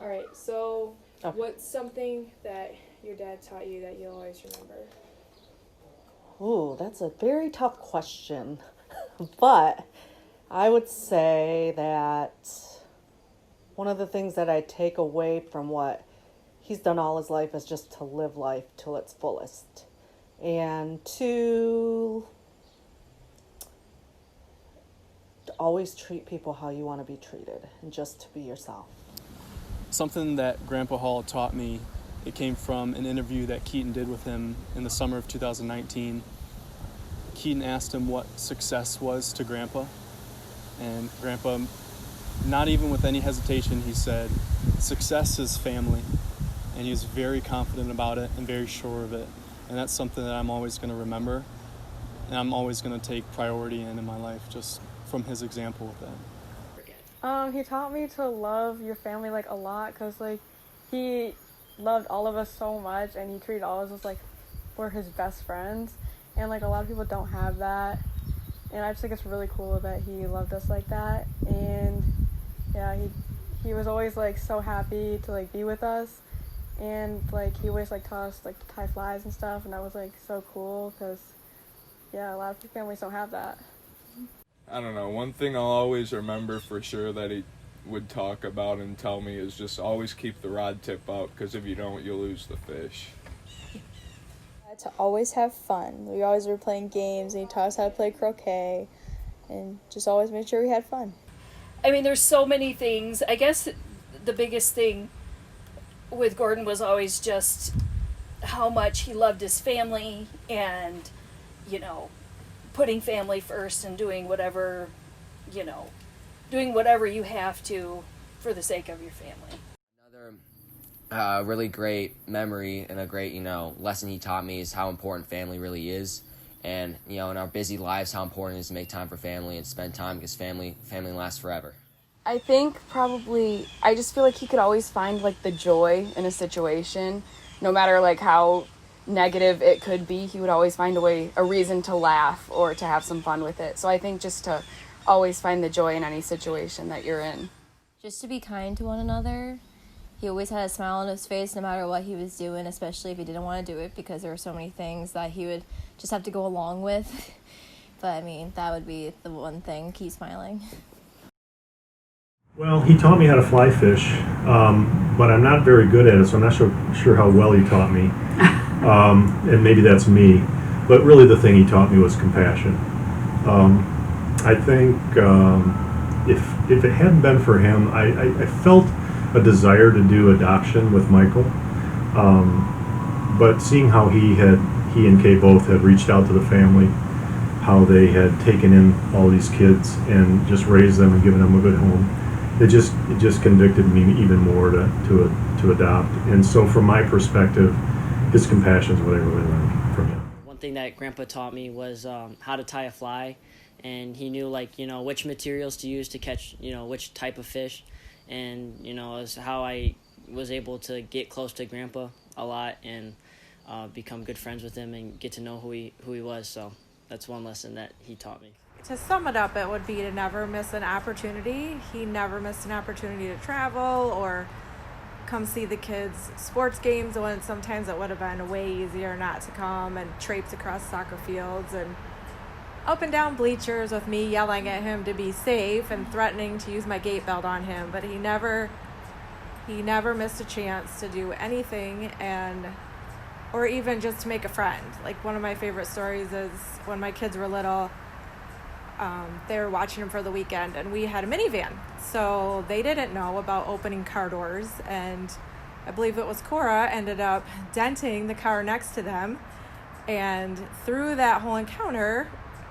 All right, so Okay. what's something that your dad taught you that you'll always remember? Ooh, that's a very tough question. But I would say that one of the things that I take away from what he's done all his life is just to live life till its fullest. And to always treat people how you want to be treated and just to be yourself. Something that Grandpa Hall taught me, it came from an interview that Keaton did with him in the summer of 2019. Keaton asked him what success was to Grandpa, and Grandpa, not even with any hesitation, he said, "Success is family." And he was very confident about it and very sure of it. And that's something that I'm always going to remember, and I'm always going to take priority in my life just from his example with that. He taught me to love your family, like, a lot, because, like, he loved all of us so much, and he treated all of us like we're his best friends, and, like, a lot of people don't have that, and I just think it's really cool that he loved us like that, and, yeah, he was always, like, so happy to, like, be with us, and, like, he always, like, taught us, like, to tie flies and stuff, and that was, like, so cool, because, yeah, a lot of families don't have that. I don't know. One thing I'll always remember for sure that he would talk about and tell me is just always keep the rod tip up, because if you don't, you'll lose the fish. To always have fun. We always were playing games, and he taught us how to play croquet, and just always made sure we had fun. I mean, there's so many things. I guess the biggest thing with Gordon was always just how much he loved his family and, you know, putting family first and doing whatever you have to for the sake of your family. Another really great memory and a great, lesson he taught me is how important family really is. And, in our busy lives, how important it is to make time for family and spend time, because family lasts forever. I think probably, I just feel like he could always find, like, the joy in a situation, no matter, like, how negative it could be. He would always find a reason to laugh or to have some fun with it. So I think just to always find the joy in any situation that you're in. Just to be kind to one another. He always had a smile on his face no matter what he was doing, especially if he didn't want to do it, because there were so many things that he would just have to go along with. But I mean, that would be the one thing, keep smiling. Well, he taught me how to fly fish, but I'm not very good at it, so I'm not sure how well he taught me. And maybe that's me. But really the thing he taught me was compassion. I think if it hadn't been for him, I felt a desire to do adoption with Michael. But seeing how he and Kay both had reached out to the family, how they had taken in all these kids and just raised them and given them a good home, it just convicted me even more to adopt. And so from my perspective, his compassion is what I really learned from him. One thing that Grandpa taught me was how to tie a fly, and he knew which materials to use to catch which type of fish, and is how I was able to get close to Grandpa a lot and become good friends with him and get to know who he was. So that's one lesson that he taught me. To sum it up, it would be to never miss an opportunity. He never missed an opportunity to travel or come see the kids' sports games, when sometimes it would have been way easier not to come, and traipse across soccer fields and up and down bleachers with me yelling at him to be safe and threatening to use my gate belt on him. But he never missed a chance to do anything, or even just to make a friend. Like, one of my favorite stories is when my kids were little, they were watching him for the weekend, and we had a minivan, so they didn't know about opening car doors, and I believe it was Cora ended up denting the car next to them. And through that whole encounter,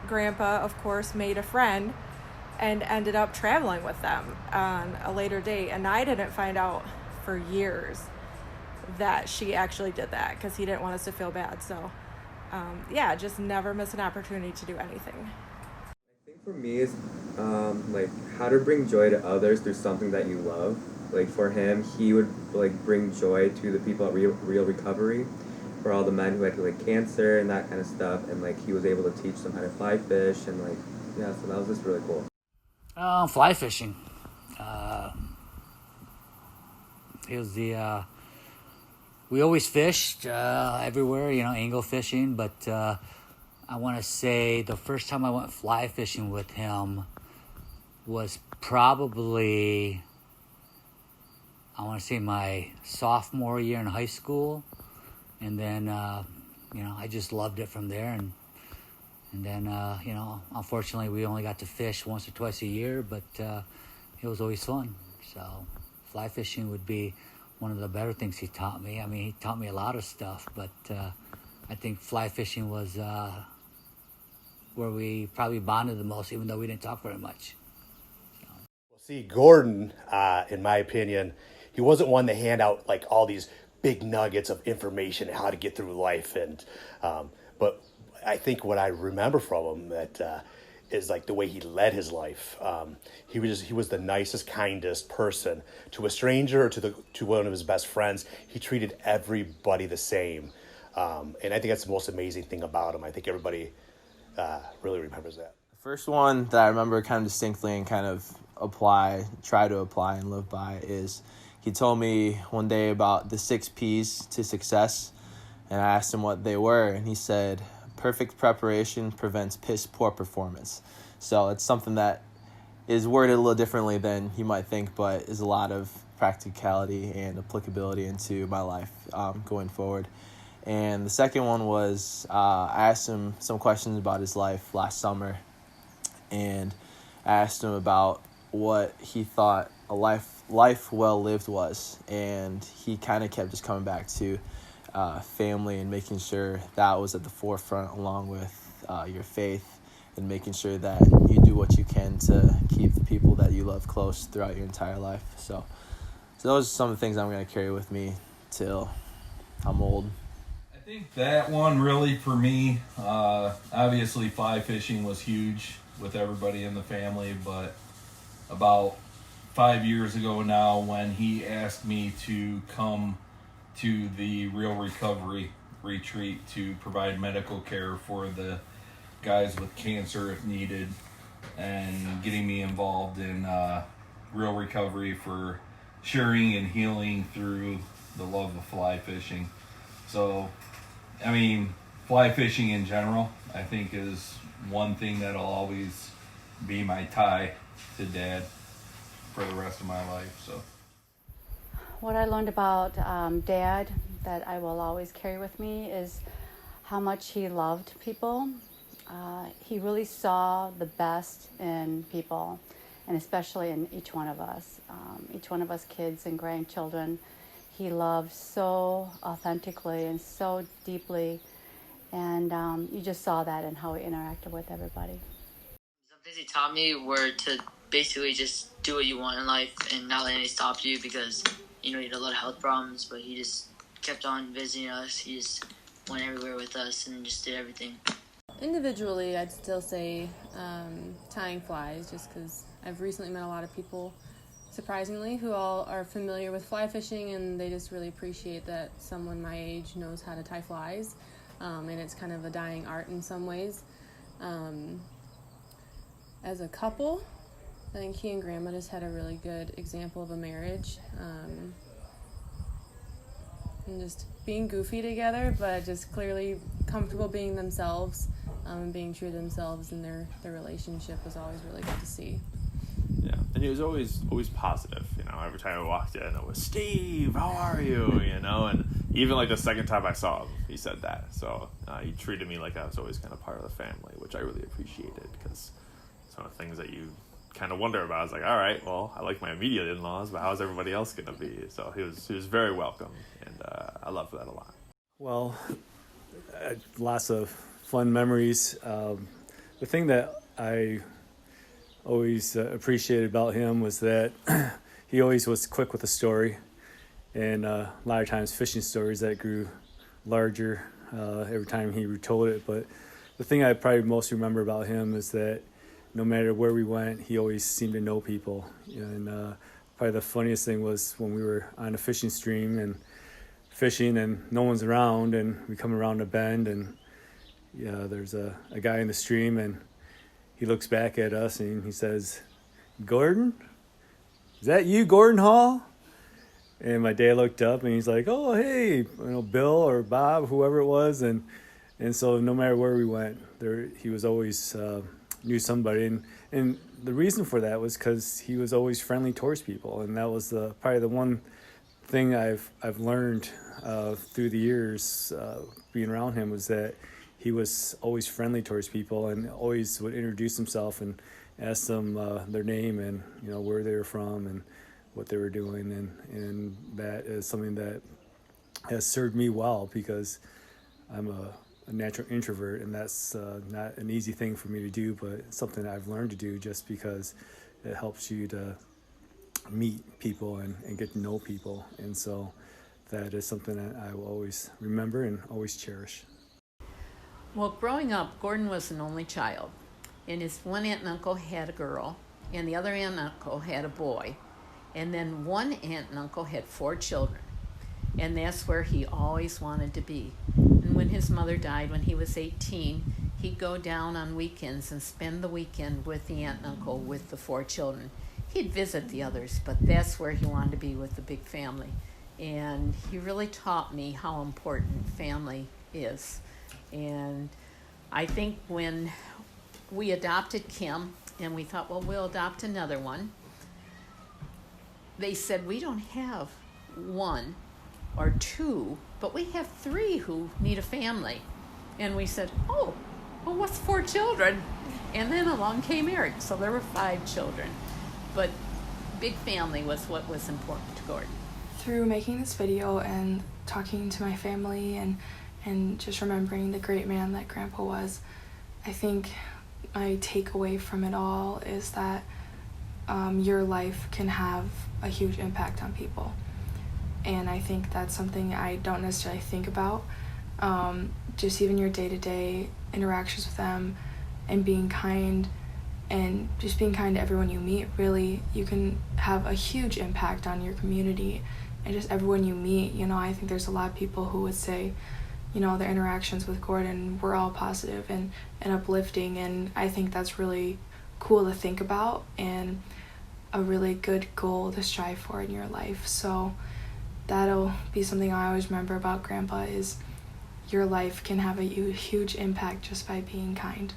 Grandpa, of course, made a friend and ended up traveling with them on a later date. And I didn't find out for years that she actually did that, because he didn't want us to feel bad. So just never miss an opportunity to do anything. I think for me is like how to bring joy to others through something that you love. Like for him, he would bring joy to the people at Real Recovery, for all the men who had cancer and that kind of stuff, and he was able to teach them how to fly fish, and so that was just really cool. Fly fishing. He was the. We always fished everywhere, angle fishing. But I want to say the first time I went fly fishing with him was probably, I want to say, my sophomore year in high school. And then, I just loved it from there. And then, unfortunately, we only got to fish once or twice a year, but it was always fun. So fly fishing would be one of the better things he taught me. I mean, he taught me a lot of stuff, but I think fly fishing was where we probably bonded the most, even though we didn't talk very much. Well, see, Gordon, in my opinion, he wasn't one to hand out like all these big nuggets of information on how to get through life, and but I think what I remember from him that is like the way he led his life. He was the nicest, kindest person to a stranger or to one of his best friends. He treated everybody the same, and I think that's the most amazing thing about him. I think everybody really remembers that. The first one that I remember kind of distinctly and kind of try to apply and live by is he told me one day about the 6 P's to success, and I asked him what they were, and he said, perfect preparation prevents piss poor performance. So it's something that is worded a little differently than you might think, but is a lot of practicality and applicability into my life going forward. And the second one was I asked him some questions about his life last summer, and I asked him about what he thought a life well lived was, and he kind of kept just coming back to family and making sure that was at the forefront, along with your faith, and making sure that you do what you can to keep the people that you love close throughout your entire life. So those are some of the things I'm going to carry with me till I'm old. I think that one really for me, obviously fly fishing was huge with everybody in the family, but about 5 years ago now, when he asked me to come to the Real Recovery Retreat to provide medical care for the guys with cancer if needed, and getting me involved in real recovery for sharing and healing through the love of fly fishing. So, I mean, fly fishing in general, I think, is one thing that'll always be my tie to Dad for the rest of my life. So, what I learned about Dad that I will always carry with me is how much he loved people. He really saw the best in people, and especially in each one of us kids and grandchildren. He loved so authentically and so deeply, and you just saw that in how he interacted with everybody. Some things he taught me were to basically just do what you want in life and not let anything stop you, because you had a lot of health problems, but he just kept on visiting us. He just went everywhere with us and just did everything. Individually, I'd still say tying flies, just because I've recently met a lot of people, surprisingly, who all are familiar with fly fishing, and they just really appreciate that someone my age knows how to tie flies, and it's kind of a dying art in some ways. As a couple, I think he and Grandma just had a really good example of a marriage, and just being goofy together, but just clearly comfortable being themselves, and being true to themselves, and their relationship was always really good to see. Yeah, and he was always positive. Every time I walked in, it was, Steve, how are you? And even like the second time I saw him, he said that. So he treated me like I was always kind of part of the family, which I really appreciated, because it's one of the things that you kind of wonder about. I was like, all right, well, I like my immediate in-laws, but how's everybody else going to be? So he was very welcome, and I loved that a lot. Well, lots of fun memories. The thing that I always appreciated about him was that he always was quick with a story, and a lot of times fishing stories that grew larger every time he retold it. But the thing I probably most remember about him is that no matter where we went, he always seemed to know people. And probably the funniest thing was when we were on a fishing stream and fishing and no one's around, and we come around a bend, and there's a guy in the stream, and he looks back at us and he says, "Gordon? Is that you, Gordon Hall?" And my dad looked up and he's like, "Oh, hey, Bill or Bob, whoever it was." And so no matter where we went, he was always knew somebody. And the reason for that was because he was always friendly towards people. And that was probably the one thing I've learned through the years being around him, was that he was always friendly towards people and always would introduce himself and ask them their name and where they were from and what they were doing, and that is something that has served me well, because I'm a natural introvert, and that's not an easy thing for me to do, but it's something I've learned to do just because it helps you to meet people and get to know people. And so that is something that I will always remember and always cherish. Well, growing up, Gordon was an only child, and his one aunt and uncle had a girl, and the other aunt and uncle had a boy, and then one aunt and uncle had 4 children, and that's where he always wanted to be. And when his mother died when he was 18, he'd go down on weekends and spend the weekend with the aunt and uncle with the 4 children. He'd visit the others, but that's where he wanted to be, with the big family. And he really taught me how important family is. And I think when we adopted Kim and we thought, well, we'll adopt another one, they said, we don't have 1 or 2, but we have 3 who need a family. And we said, oh, well, what's 4 children? And then along came Eric, so there were 5 children. But big family was what was important to Gordon. Through making this video and talking to my family and just remembering the great man that Grandpa was, I think my takeaway from it all is that your life can have a huge impact on people. And I think that's something I don't necessarily think about. Just even your day-to-day interactions with them and being kind, and just being kind to everyone you meet, really, you can have a huge impact on your community and just everyone you meet. I think there's a lot of people who would say, their interactions with Gordon were all positive and uplifting, and I think that's really cool to think about and a really good goal to strive for in your life. So that'll be something I always remember about Grandpa, is your life can have a huge impact just by being kind.